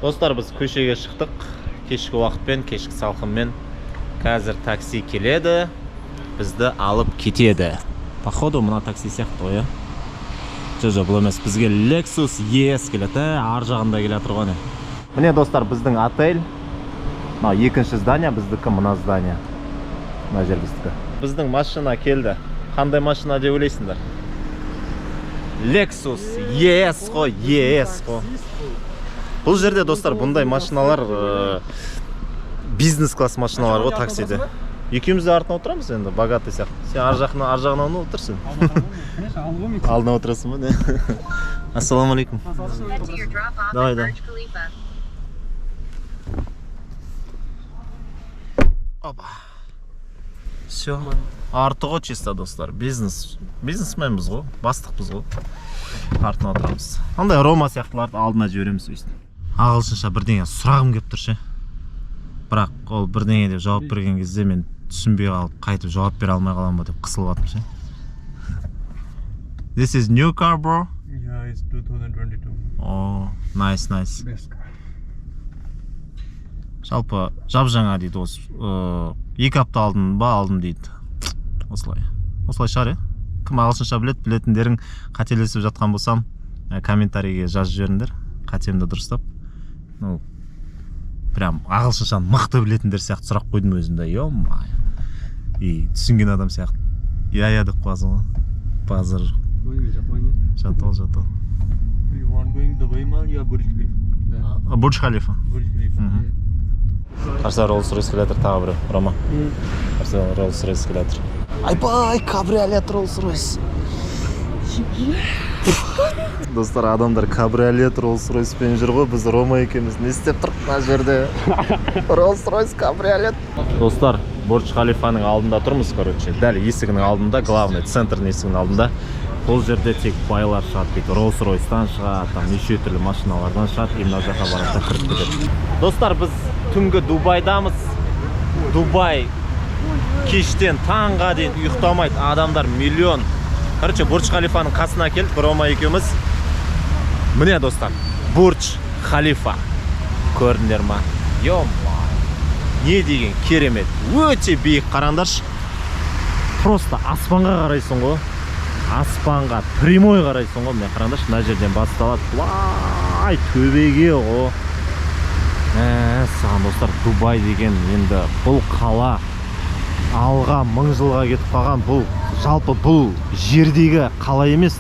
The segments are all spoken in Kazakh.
Достар, біз көшеге шықтық. Кешкі уақытпен, кешкі салқынмен. Қазір такси келеді. Бізді алып кетеді. Походу, мына такси сияқты ғой, иә? Жоқ, бұл емес. Бізге Lexus ES келеді, ар жағында келе тұрған. Міне, достар, біздің отель. Екінші здание, біздікі мына здание. Мына жер біздікі. Біздің машина келді. Қандай машина деп ойлайсыңдар? Lexus ES қой, ES қой. Бұл жерде, достар, бұндай машиналар бизнес-класс машиналар ғой таксиде. Екеумізді артына отырамыз енді, богатый сияқты. Сен ар жағынан отырсың. Алдына отырасың ба? Ассаламу алейкум. Давай, да. Опа. Все. Арты ғой чисто, достар. Бизнесменбіз ғой, бастықпыз ғой. Артына отырамыз. Андай Рома сияқтыларды алдына жібереміз өйстін. Ағылшынша бірдеңе сұрағым кеп тұр ше. Бірақ ол бірдеңе деп жауап берген кезде мен түсінбей қалып, қайтып жауап бере алмай қалам ба деп қысылып атым ше. This is new car, bro? Yeah, it's 2022. Oh, nice. Best car. Жалпы жап-жаңа дейді осы. 2 апта алдым дейді. Осылай шығар, е? Кім ағылшынша білетіндерің қателесіп жатқан болсам, комментарийге жазып жіберіңдер. Қатемді дұрыстап. Ну, прям ағылшыншаны мықты білетіндер сияқты сұрақ қойдым өзімді. Ё-май. И түсінген адам сияқты. Я деп қоясың ғой. Базар. Жатал. You want going Dubai Mall or Burj Khalifa? Бурдж Халифа. Burj Khalifa. Қарса Rolls-Royce келатыр тағы бір, Рома. Қарса Rolls-Royce келатыр. Айбай, кабриолет Rolls-Royce. Достар, адамдар кабриолет Rolls-Royce пен жүр ғой, біз Рома екеуміз не істеп тұрық мына жерде? Rolls-Royce кабриолет. Достар, Бурдж Халифаның алдында тұрмыз, короче. Дәл есігінің алдында, главный центрдің есігінің алдында. Бұл жерде тек байлар шығады, тек Rolls-Royce-тан шығады, там неше түрлі машиналардан шығады, и мына жаққа барып кіріп кетеді. Достар, біз түнгі Дубайдамыз. Дубай кештен таңға дейін ұйықтамайды, адамдар миллион. Короче, Бурдж Халифаның қасына келдік, Рома екеуміз. Міне, достар, Бурдж Халифа. Көрдіңдер ма? Ё-май. Не деген керемет. Өте биік, қараңдаршы. Просто аспанға қарайсың ғой. Аспанға прямой қарайсың ғой. Міне қараңдаршы, мына жерден басталады. Лай, төбеге ғой. Саған, достар, Дубай деген енді бұл қала алға 1000 жылға кетіп қалған. Бұл жалпы бұл жердегі қала емес,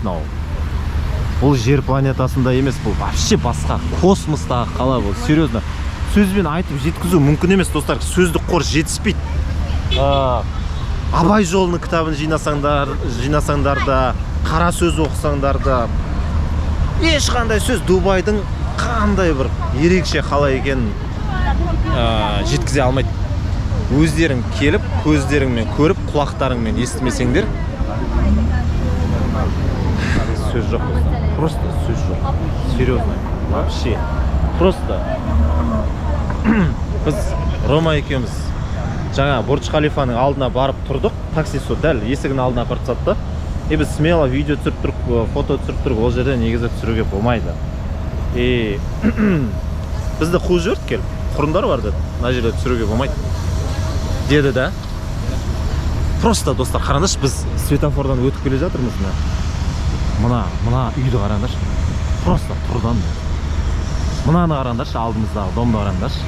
бұл жер планетасында емес, бұл вообще басқа космостағы қала. Бұл серьезно сөзбен айтып жеткізу мүмкін емес, достар. Сөздік қор жетіспейді. Абай жолының кітабын жинасаңдар да, қара сөз оқысаңдар да, ешқандай сөз Дубайдың қандай бір ерекше қала екенін жеткізе алмайды. Өздерің келіп, көздеріңмен көріп, құлақтарыңмен естімесеңдер, сөз жоқ. Просто сөз жоқ. Серьезно. Вообще. Просто. Біз Рома екеуміз жаңа Бурдж Халифаның алдына барып тұрдық. Такси сол дәл есігінің алдына апарып тастады. И біз смело видео түсіріп тұрып, фото түсіріп тұрып, ол жерде негізі түсіруге болмайды. И бізді қуып жіберді келіп. Құрындар бар деді. Мына жерде түсіруге болмайды деді да. Просто, достар, қараңдаршы, біз светофордан өтіп келе жатырмыз. Мына үйді қараңдаршы. Просто тұрдан. Мынаны қараңдаршы, алдымыздағы домды қараңдаршы.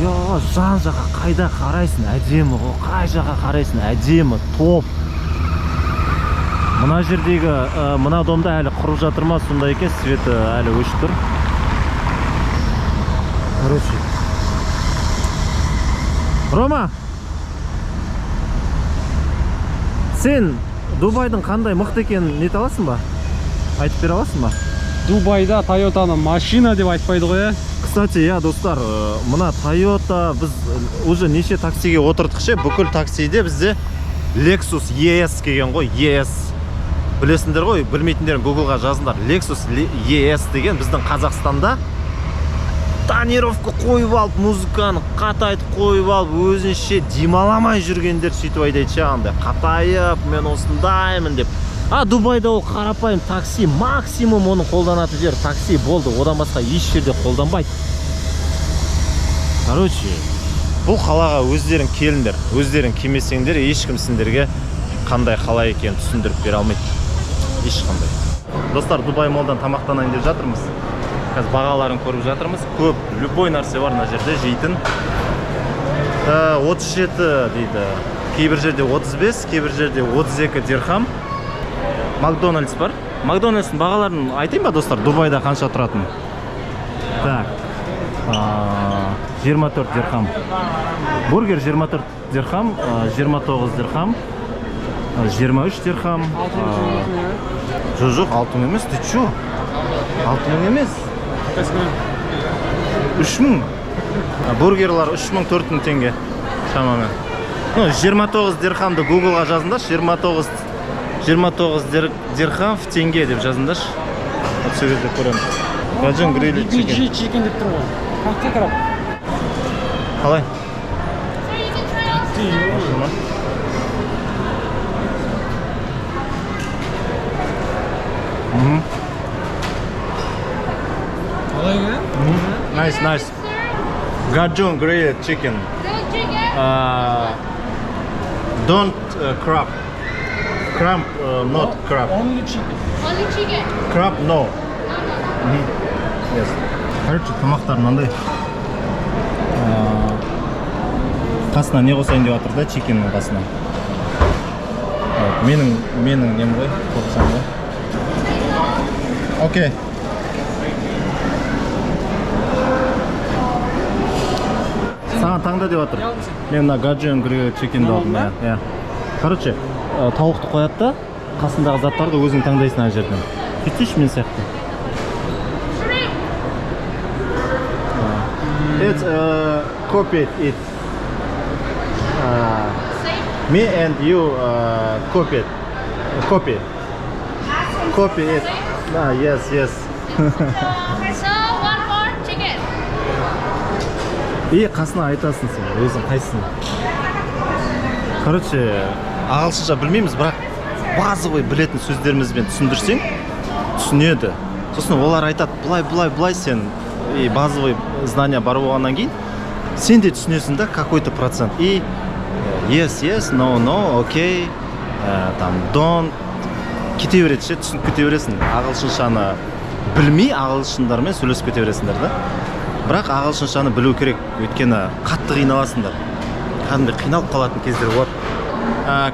Йо, жан жаққа қайда қарайсың, әдемі ғой. Қай жаққа қарайсың, әдемі, топ. Мына жердегі, мына домда әлі құрып жатыр ма, сонда екен, светі әлі өшіп тұр. Короче. Рома, сен Дубайдың қандай мықты екенін нете аласың ба? Айтып бере аласың ба? Дубайда Toyota'ны машина деп айтпайды ғой, е? Кстати, я, достар, мына Toyota, біз уже неше таксиге отырдық ше, бүкіл таксиде бізде Lexus ES келген ғой, ES. Білесіңдер ғой, білмейтіндерін Google-ға жазыңдар. Lexus ES деген біздің Қазақстанда тонировка қойып алып, музыканы қатайтып қойып алып, өзінше демаламай жүргендер сөйтіп айтайыншы, андай қатайып, мен осындаймын деп Дубайда ол қарапайым такси, максимум оның қолданатын жер такси болды, одан басқа еш жерде қолданбайды. Короче, бұл қалаға өздерің келіңдер, өздерің келмесеңдер, ешкім сендерге қандай қала екенін түсіндіріп бере алмайды. Ешқандай. Достар, Дубай молдан тамақтанайын деп жатырмыз. Қазір бағаларын көріп жатырмыз. Көп, любой нәрсе бар мына жерде жейтін. 37 дейді. Кейбір жерде 35, кейбір жерде 32 дирхам. Макдональдс бар. Макдональдстың бағаларын айтайын ба, достар, Дубайда қанша тұратын? Так. 24 дирхам. Бургер 24 дирхам, 29 дирхам, 23 дирхам. Жоқ, 6 мың емес, ты чё? 6 мың емес. 3 мың. Бургерлар 3 мың, 4 мың теңге. Шамамен. 29 дирхамды Google-ға жазыңдаршы. 29 дирхам в теңге деп жазыңдаршы. Осы жерде көреміз. Гаджон гриль чикен деп тұр ғой. Қанша тұрап? Қалай? Nice. Гаджон grilled chicken. Don't crab. Crab, not crab. Only chicken. Crab, no. Yes. Короче, тамақтар мынандай. Қасына не қосайын деп жатыр да, чикеннің қасына. Менің нем ғой, қосам ғой. Окей. Саған таңда деп жатыр. Мен мына гаджон гриль чикенді алдым. Короче, тауықты қояды да, қасындағы заттарды өзің таңдайсың ана жерден. Кетсейші мен сияқты. It's copied it. Me and you copy it. Copy it. Yes. So one more chicken. Қасына айтасың сен, өзің қайсың. Короче, ағылшынша білмейміз, бірақ базовый білетін сөздерімізбен түсіндірсең, түсінеді. Сосын олар айтады, бұлай сен базовый знания бар болғаннан кейін, сен де түсінесің да какой-то процент. И yes, no, окей, там, don't, кете береді ше, түсініп кете бересің. Ағылшыншаны білмей, ағылшындармен сөйлесіп кете бересіңдер да. Бірақ ағылшыншаны білу керек, өйткені қатты қиналасыңдар. Қандай қиналып қалатын кездер болады.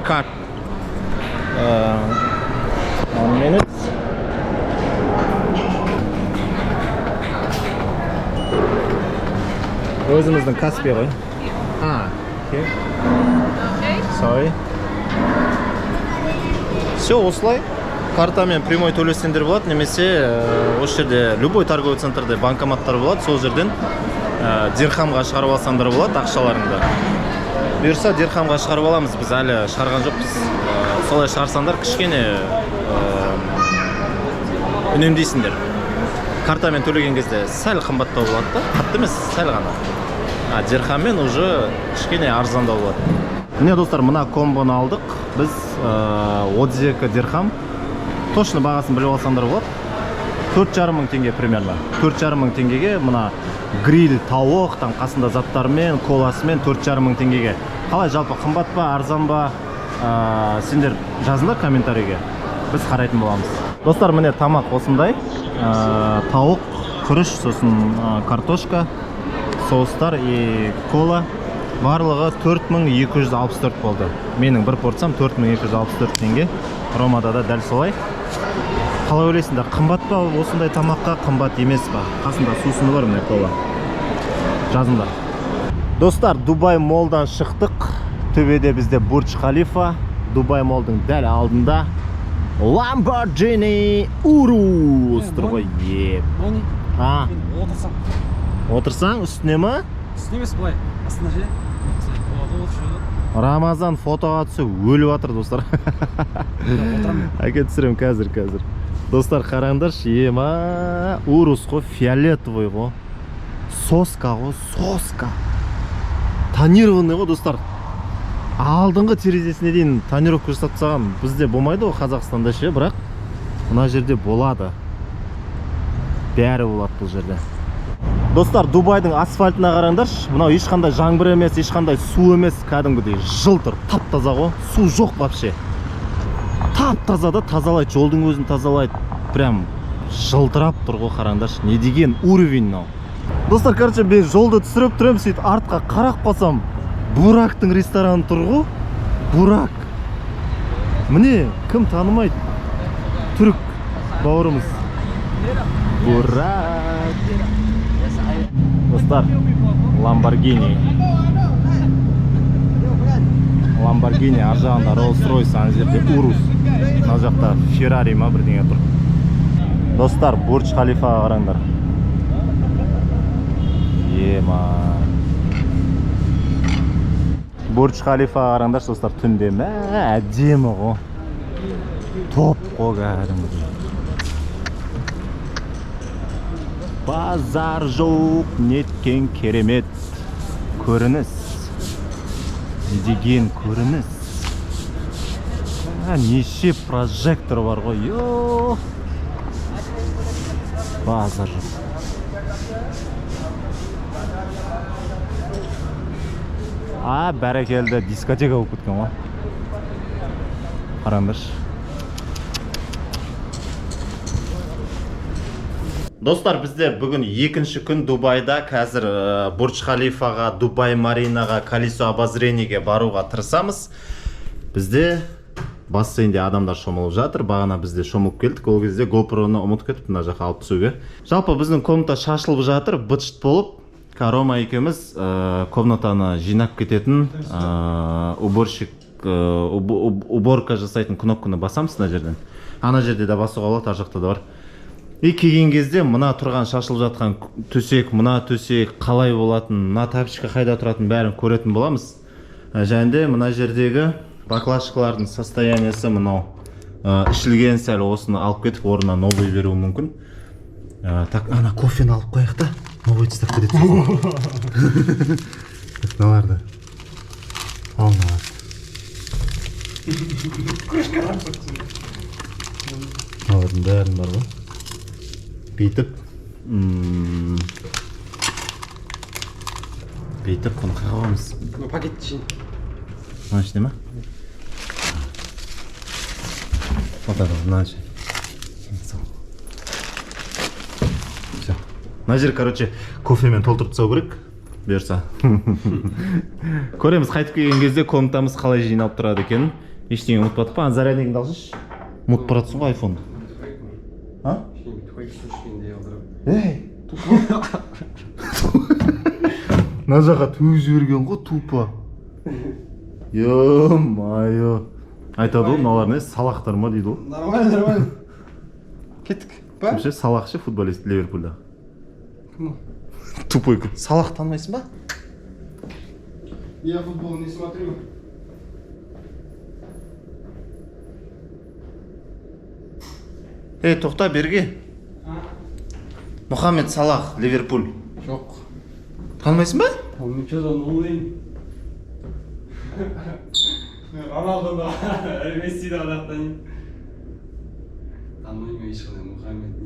Card. 1 minute. Өзіміздің Каспий ғой. Okay. Sorry. Все, осылай. Картамен прямой төлесеңдер болады, немесе осы жерде любой торговый центрде банкоматтар болады, сол жерден дирхамға шығарып алсаңдар болады ақшаларыңды. Бұйырса дирхамға шығарып аламыз, біз әлі шығарған жоқпыз. Солай шығарсаңдар кішкене үнемдейсіңдер. Картамен төлеген кезде сәл қымбаттау болады да, қатты емес, сәл ғана. Дирхаммен уже кішкене арзандау болады. Міне достар, мына комбоны алдық. Біз 32 дирхам. Точно бағасын біліп алсаңдар болады. 4,5 мың теңге примерно. 4,5 мың теңгеге мына гриль, тауық, қасында заттармен, коласымен 4,5 мың теңгеге. Қалай жалпы қымбат па, арзан ба? Сендер жазыңдар комментарийге. Біз қарайтын боламыз. Достар, міне тамақ осындай. Тауық, күріш, сосын картошка, соустар и кола. Барлығы 4264 болды. Менің бір порциям 4264 теңге. Ромада да дәл солай. Қалай ойлайсыңдар, қымбат па осындай тамаққа, қымбат емес па? Қасында сусыны бар, міне кола. Жазыңдар. Достар, Дубай молдан шықтық. Төбеде бізде Бурдж Халифа. Дубай молдың дәл алдында Lamborghini Urus тұр ғой. Отырсаң, үстіне ма? Үстіне емес, былай. Астына же. Рамазан фотоға түсіп өліп атыр, достар. Әке түсірем қазір. Достар, қараңдаршы, ема, Урус ғой, фиолетовый ғой. Соска ғой, соска. Тонированный ғой, достар. алдыңғы терезесіне дейін тонировка жасап тастаған. Бізде болмайды ғой Қазақстанда ше, бірақ мына жерде болады. Бәрі болады бұл жерде. Достар, Дубайдың асфальтына қараңдаршы. Мынау ешқандай жаңбыр емес, ешқандай су емес, кәдімгідей жылтыр, тап-таза ғой. Су жоқ вообще. Тап-таза да тазалайды, жолдың өзін тазалайды. Прям жылтырап тұр ғой, қараңдаршы. Не деген уровень мынау. Достар, короче, мен жолды түсіріп тұрмын, сөйтіп артқа қарап қалсам, Бурактың рестораны тұр ғой. Бурак. Міне, кім танымайды? Түрік бауырымыз. Бурак. Достар, Lamborghini. Lamborghini, ар жағында Rolls-Royce, ана жерде Urus. Мына жақта Ferrari ма бірдеңе тұр. Достар, Бурдж Халифаға қараңдар. Ема. Бурдж Халифаға қараңдар, достар, түнде мә әдемі ғой. Топ қой кәдімгі. Базар жоқ, неткен керемет көрініс. Не деген көрініс. Неше прожектор бар ғой. Йо. Базар жоқ. Бәрекелді дискотека болып кеткен ғой. Қараңдаршы. Достар, бізде бүгін екінші күн Дубайда. Қазір Бурдж Халифаға, Дубай Маринаға, колесо обозрениеге баруға тырысамыз. Бізде бассейнде адамдар шомылып жатыр. Бағана бізде шомылып келдік. Ол кезде GoPro-ны ұмытып кетіп, мына жаққа алып түсуге. Жалпы біздің комната шашылып жатыр, быт-шыт болып. Рома екеуміз комнатаны жинап кететін уборка жасайтын кнопканы басамыз мына жерден. Ана жерде де басуға болады, ар жақта да бар. И келген кезде мына тұрған шашылып жатқан төсек, мына төсек қалай болатын, мына тапочка қайда тұратын бәрін көретін боламыз. Және де мына жердегі баклажкалардың состояниесі мынау. Ішілген сәл осыны алып кетіп, орнына новый беруі мүмкін. Так, ана кофені алып қояйық та. Новый тістеп кетеді. Наларды. Ал наларды. Налардың бәрін бар ғой. Бейтіп. Бейтіп, құны қағамыз. Пакет ішін. Мына ішіне ма? Отады, мына ішіне. Мына жер, короче, кофемен толтырып тастау керек, берса. Көреміз, қайтып келген кезде комнатамыз қалай жиналып тұрады екен. Ештеңе ұмытпадық па? Заряднигіңді алсайшы. Ұмытып баратсың ғой айфонды. А? Ей, тупо. Мына жаққа төгіп жіберген ғой, тупо. Ё-майо. Айтады ғой, мыналар не, салақтар ма дейді ғой. Нормально. Кеттік. Кімше, салақшы футболист Ливерпульда. Тупой. Салах танымайсың ба? Я футбол не смотрю. Ей, тоқта, берге. Мұхаммед Салах, Ливерпуль. Жоқ. Танымайсың ба? Ничего, онлайн. Роналдода, Мессиді адақтан. Танымайым ешқандай Мұхаммед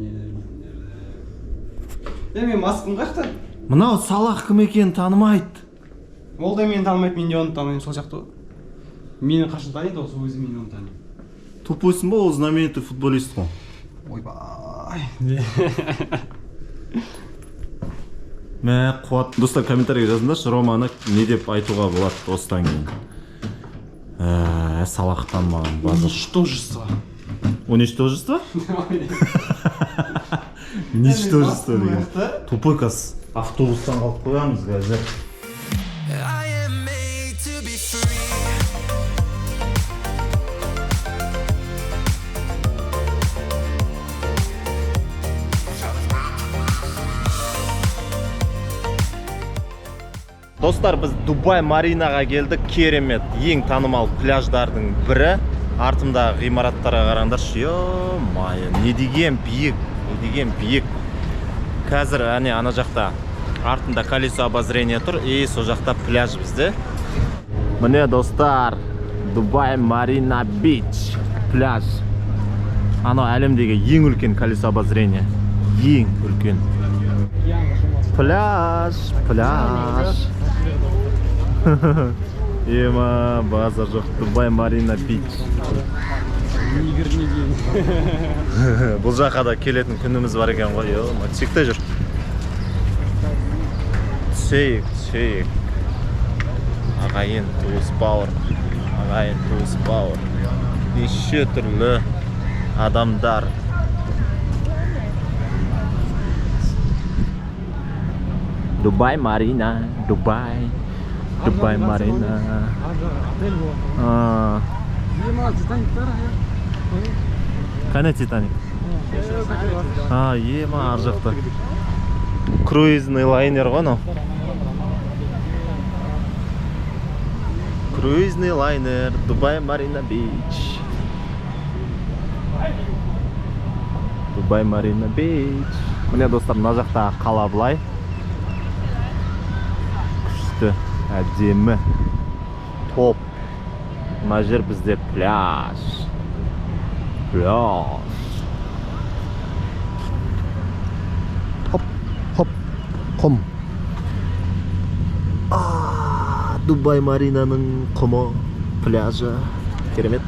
мен маскым қашты. Мынау Салах кім екенін танымайды. Ол да мені танымайды, мен де оны танымаймын, сол сияқты ғой. Мені қашын таниды, осы өзі мені оны таниды. Тупойсың ба, ол знаменитый футболист қой. Ойбай. Мә, қуат. Достар, комментарийге жазыңдаршы, Романы не деп айтуға болады осыдан кейін. Салах танымаған базар. Ничтожество. Уничтожество? Ничтожество деген. Тупой каз. Автобустан қалып қоямыз қазір. Достар, біз Дубай Маринаға келдік. Керемет, ең танымал пляждардың бірі. Артымдағы ғимараттарға қараңдаршы. Ё-майы, не деген биік, не деген биік. Қазір әне ана жақта артында колесо обозрения тұр, и сол жақта пляж бізде. Міне достар, Дубай Марина Бич пляж. Ана әлемдегі ең үлкен колесо обозрения. Ең үлкен. Пляж. Ема, базар жоқ. Дубай Марина Бич. Бұл жаққа да келетін күніміз бар екен ғой. Түсекте жүр. Түсейік. Ағайын туыс бауыр. Неше түрлі адамдар. Дубай Марина. Дубай Марина. Қане Титаник? Ема ар жақта. Круизный лайнер ғой анау. Круизный лайнер, Дубай Марина Бич. Дубай Марина Бич. Міне достар, мына жақта қала былай. Күшті, әдемі, топ. Мына жер бізде пляж. Хоп, құм. Дубай Маринаның құмы, пляжы. Керемет.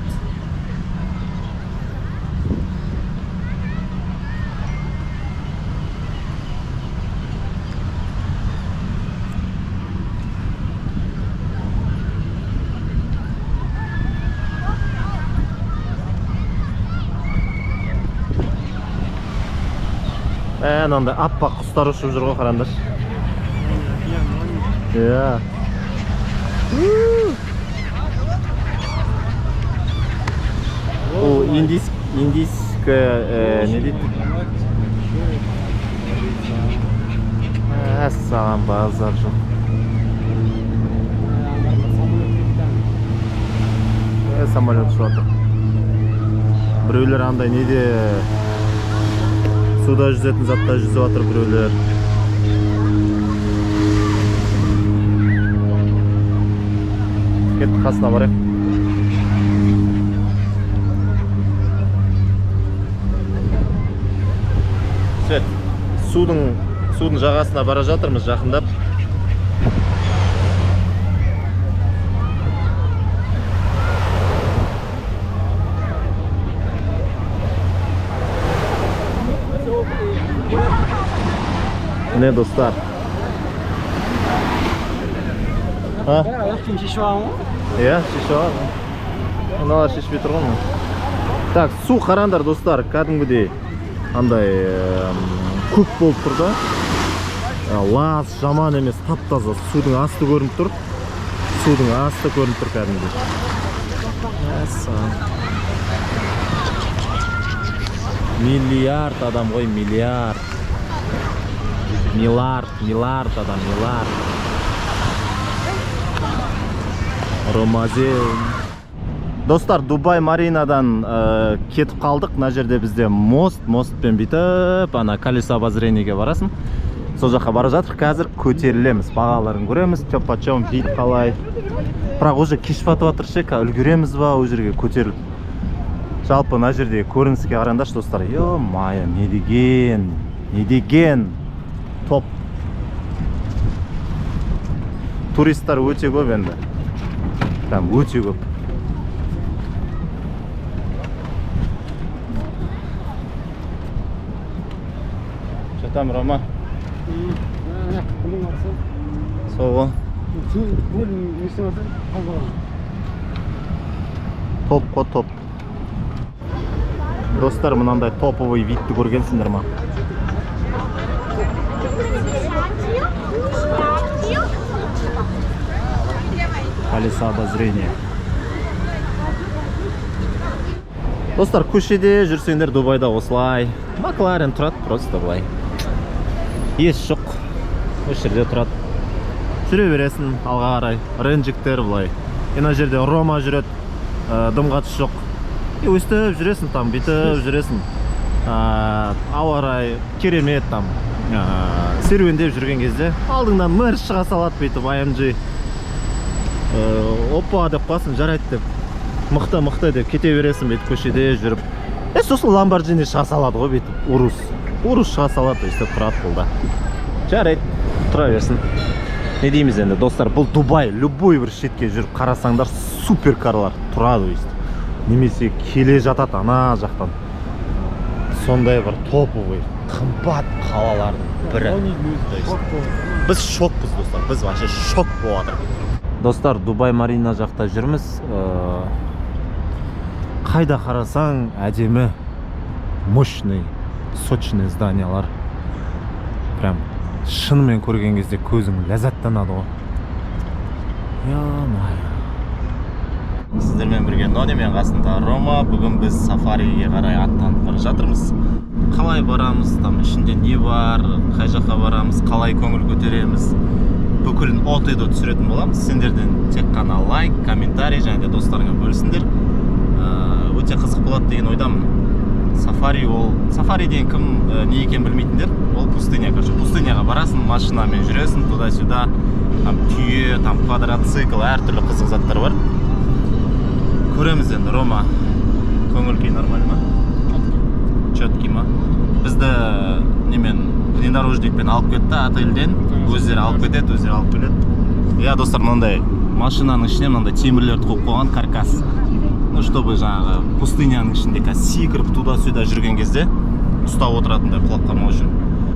Мынандай аппақ құстар ұшып жүр ғой, қараңдар. Ол индийская, не дейді? Саған базар жоқ. Самолет ұшып жатыр. Біреулер андай неде суда жүзетін затта жүзіп жатыр біреулер. Кеттік қасына барайық. Судың жағасына бара жатырмыз жақындап. Не достар. Шешіп алған ғой? Шешіп алған. Мыналар шешпей тұрған. Так, су қараңдар достар, кәдімгідей андай көк болып тұр да. Лас, жаман емес, тап-таза. Судың асты көрініп тұр. Кәдімгідей. Миллиард адам ғой, миллиард адам, миллиард. Ромазел. Достар, Дубай Маринадан кетіп қалдық. Мына жерде бізде мостпен битіп, ана колесо обозрениеге барасың. Сол жаққа бара жатыр. Қазір көтерілеміз, бағаларын көреміз, чоп-почом вид қалай. Бірақ уже кеш батып жатыр ше, үлгереміз ба ол жерге көтеріліп. Жалпы мына жерде көрініске қараңдаршы достар. Йо-майя, не деген топ. Туристар өте көп енді. Там өте көп. Жатам, Рома. Соғы. Топ қо топ. Достар, мынандай топовый видті көргенсіңдер ма? Колесо обозрения. Достар, көшеде жүрсеңдер Дубайда осылай. Макларен тұрады просто былай. Еш жоқ. Осы жерде тұрады. Жүре бересің алға қарай. Ренжіктер былай. Ена жерде Рома жүреді. Дымғатыс жоқ. Өстіп жүресің там, битіп жүресің. Ауа райы керемет там. Серуендеп жүрген кезде алдыңнан мір шыға салады бүйтіп IMG. опа деп қалсын, жарайды деп мықты деп кете бересің бүйтіп көшеде жүріп. Сосын Lamborghini шыға салады ғой бүйтіп, Урус шыға салады, өйстіп тұрады бұл да. Жарайды, тұра берсін. Не дейміз енді, достар, бұл Дубай. Любой бір шетке жүріп қарасаңдар, суперкарлар тұрады өйстіп. Немесе келе жатады ана жақтан. Сондай бір топовый, қымбат қалалардың бірі. Біз шокпыз, достар, біз вообще шок болады. Достар, Дубай Марина жақта жүрміз. Қайда қарасаң әдемі, мощный, сочный зданиялар. Прям шынымен көрген кезде көзің ләззаттанады ғой. Сіздермен бірге Нони мен қасында Рома. Бүгін біз сафариге қарай аттанып бара жатырмыз. Қалай барамыз, там ішінде не бар, қай жаққа барамыз, қалай көңіл көтереміз, бүкілін отеdo түсіретін боламыз. Сендерден тек қана лайк, комментарий және де достарыңа бөлсіңдер. Өте қызық болады деген ойдамын. Сафари деген кім не екен білмейтіндер, ол пустыня. Пустыняға барасың, машинамен жүресің, туда-сюда, там түйе, там квадроцикл, әртүрлі қызық заттар бар. Көреміз енді. Рома, көңіл күй нормаль ма? Четкий ма? Бізді немен внедорожникпен алып кетті отельден. Өздері алып кетеді, өздері алып келеді. Я, достар, мынандай машинаның ішіне мынандай темірлерді қойып қойған каркас. Ну, чтобы жаңағы пустыняның ішінде секіріп туда-сюда жүрген кезде ұстап отыратындай құлап қалмау үшін.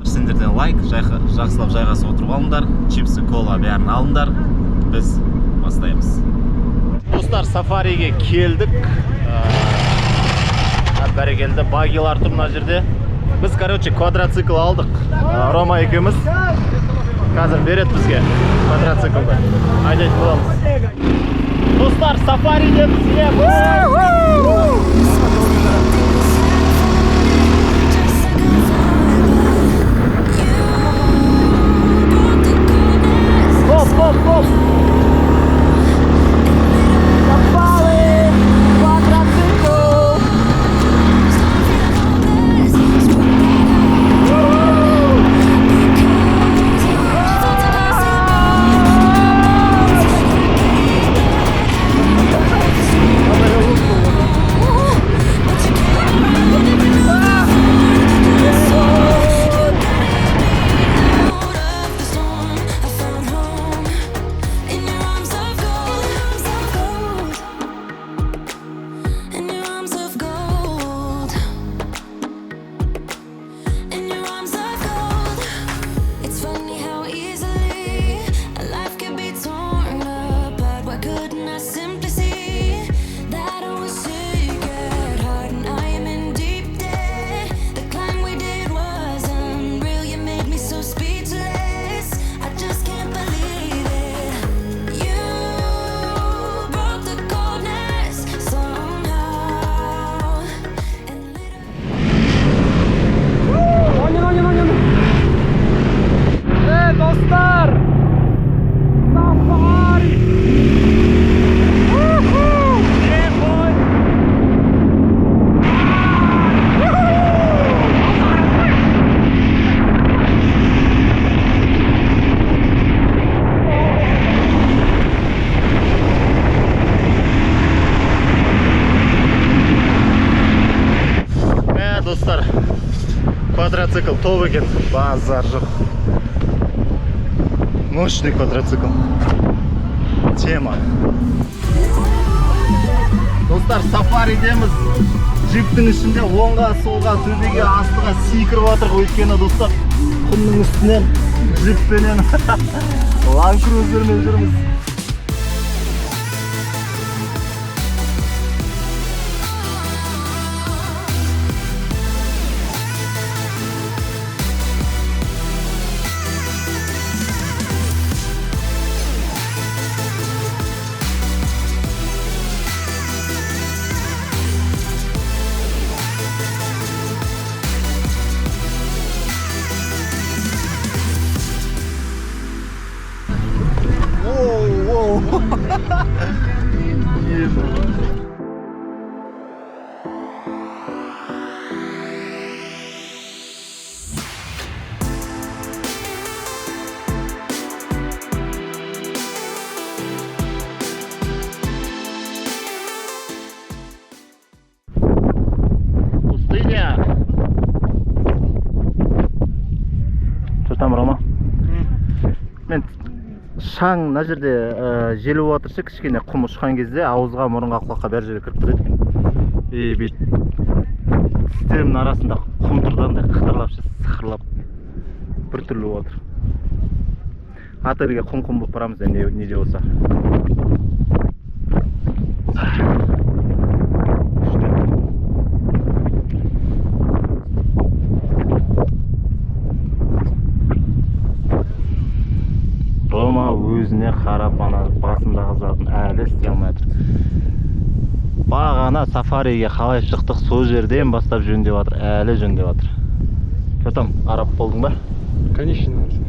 Сендерден лайк, жақсылап жайғасып отырып алыңдар, чипсы, кола бәрін алыңдар. Біз бастаймыз. Достар, сафариге келдік. Бәрекелді, багилар тұр мына жерде. Біз, квадроцикл алдық. Рома екеуміз. Қазір береді бізге квадроциклды. Айдайтын боламыз. Достар, сафариде бізге. Хоп! Квадроцикл топ екен, базар жоқ. Мощный квадроцикл. Тема. Достар, сафаридеміз. Джиптің ішінде оңға, солға, төбеге, астыға секіріп жатыр. Өйткені достар, құмның үстінен джиппенен Land Cruiserмен жүрміз. мен шаң мына жерде желіп отыршы, кішкене құм ұшқан кезде ауызға, мұрынға, құлаққа бәр жерге кіріп тұрады екен. И бет тістерімнің арасында құм тұрды андай қытырлап, сықырлап бір түрлі отыр. Атырге құм болып барамыз енді не де болса. Рома өзіне қарап, ана басындағы затын әлі істей алмай жатыр. Бағана сафариге қалай шықтық, сол жерден бастап жөндеп жатыр, әлі жөндеп жатыр. Что там, араб болдың ба? Конечно.